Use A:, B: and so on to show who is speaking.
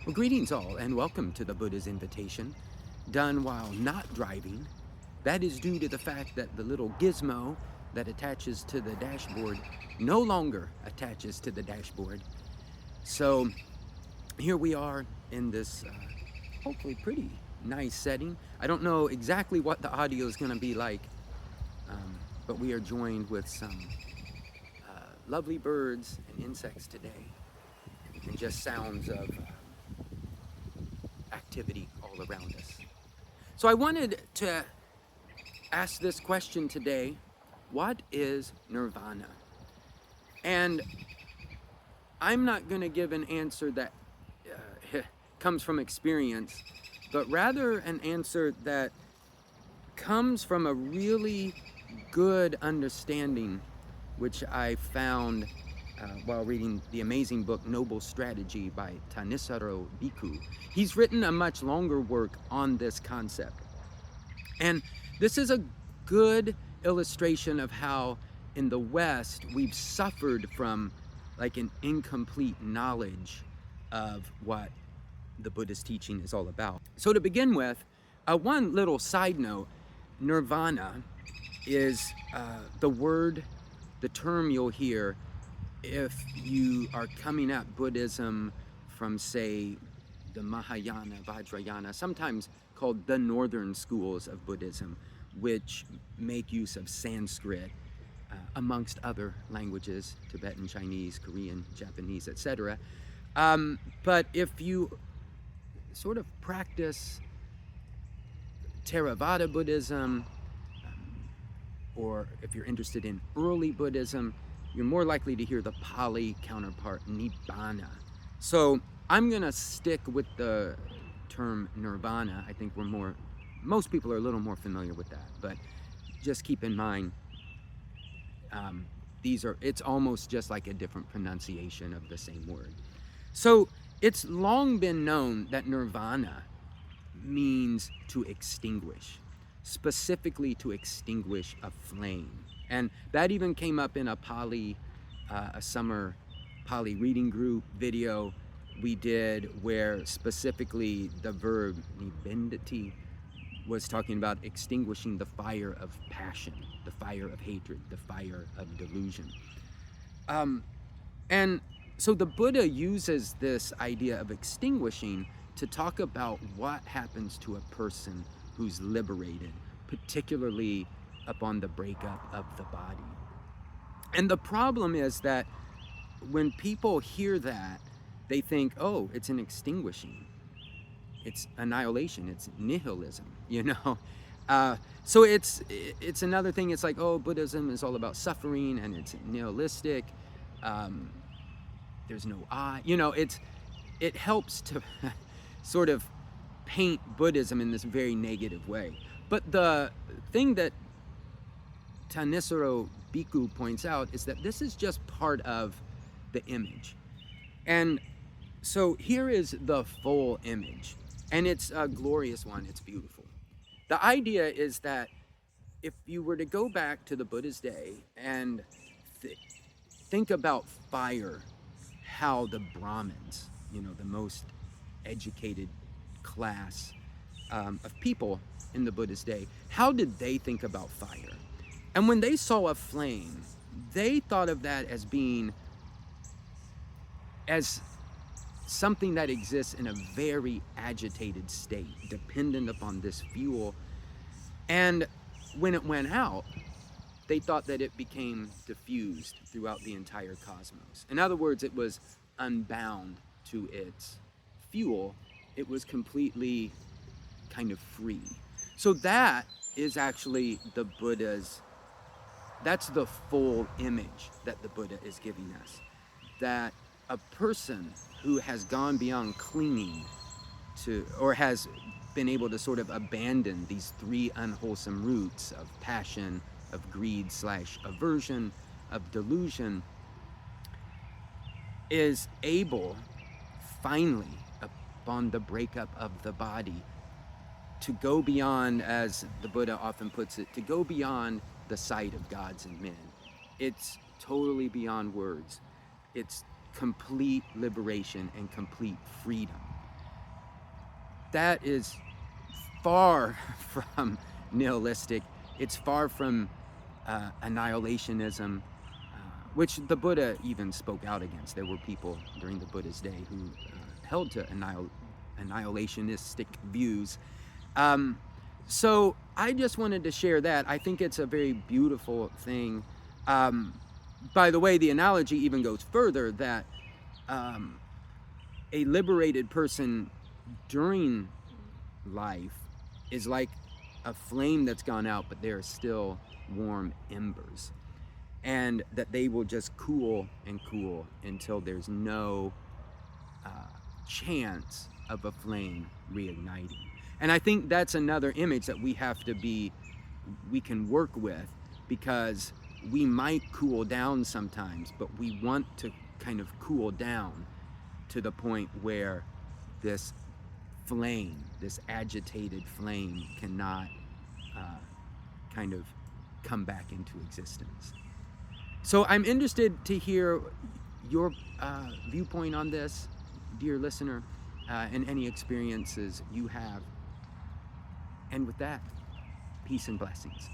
A: Well, greetings all, and welcome to the Buddha's Invitation, done while not driving. That is due to the fact that the little gizmo that attaches to the dashboard no longer attaches to the dashboard. So here we are in this hopefully pretty nice setting. I don't know exactly what the audio is going to be like, but we are joined with some lovely birds and insects today, and just sounds of activity all around us. So I wanted to ask this question today: what is nirvana? And I'm not going to give an answer that comes from experience, but rather an answer that comes from a really good understanding, which I found while reading the amazing book Noble Strategy by Thanissaro Bhikkhu. He's written a much longer work on this concept. And this is a good illustration of how in the West we've suffered from like an incomplete knowledge of what the Buddhist teaching is all about. So to begin with, one little side note: nirvana is the term you'll hear if you are coming at Buddhism from, say, the Mahayana, Vajrayana, sometimes called the northern schools of Buddhism, which make use of Sanskrit, amongst other languages, Tibetan, Chinese, Korean, Japanese, etc. But if you sort of practice Theravada Buddhism, or if you're interested in early Buddhism, you're more likely to hear the Pali counterpart, Nibbana. So I'm gonna stick with the term nirvana. I think most people are a little more familiar with that, but just keep in mind, it's almost just like a different pronunciation of the same word. So it's long been known that nirvana means to extinguish, specifically to extinguish a flame. And that even came up in a summer Pali reading group video we did, where specifically the verb nibindati was talking about extinguishing the fire of passion, the fire of hatred, the fire of delusion. And so the Buddha uses this idea of extinguishing to talk about what happens to a person who's liberated, particularly upon the breakup of the body. And the problem is that when people hear that, they think, oh, it's an extinguishing, it's annihilation, it's nihilism, you know? So it's another thing. It's like, oh, Buddhism is all about suffering and it's nihilistic. There's no I, it helps to sort of paint Buddhism in this very negative way. But the thing that Thanissaro Bhikkhu points out is that this is just part of the image. And so here is the full image, and it's a glorious one, it's beautiful. The idea is that if you were to go back to the Buddha's day and think about fire, how the Brahmins, the most educated class of people in the Buddha's day, how did they think about fire? And when they saw a flame, they thought of that as being as something that exists in a very agitated state, dependent upon this fuel. And when it went out, they thought that it became diffused throughout the entire cosmos. In other words, it was unbound to its fuel. It was completely kind of free. So that is actually that's the full image that the Buddha is giving us. That a person who has gone beyond clinging to, or has been able to sort of abandon these three unwholesome roots of passion, of greed / aversion, of delusion, is able finally, upon the breakup of the body, to go beyond, as the Buddha often puts it, to go beyond the sight of gods and men. It's totally beyond words. It's complete liberation and complete freedom. that is far from nihilistic. It's far from annihilationism, which the Buddha even spoke out against. There were people during the Buddha's day who held to annihilationistic views. So I just wanted to share that. I think it's a very beautiful thing. By the way, the analogy even goes further that a liberated person during life is like a flame that's gone out, but there are still warm embers, and that they will just cool and cool until there's no chance of a flame reigniting. And I think that's another image that we can work with, because we might cool down sometimes, but we want to kind of cool down to the point where this flame, this agitated flame, cannot kind of come back into existence. So I'm interested to hear your viewpoint on this, dear listener, and any experiences you have. And with that, peace and blessings.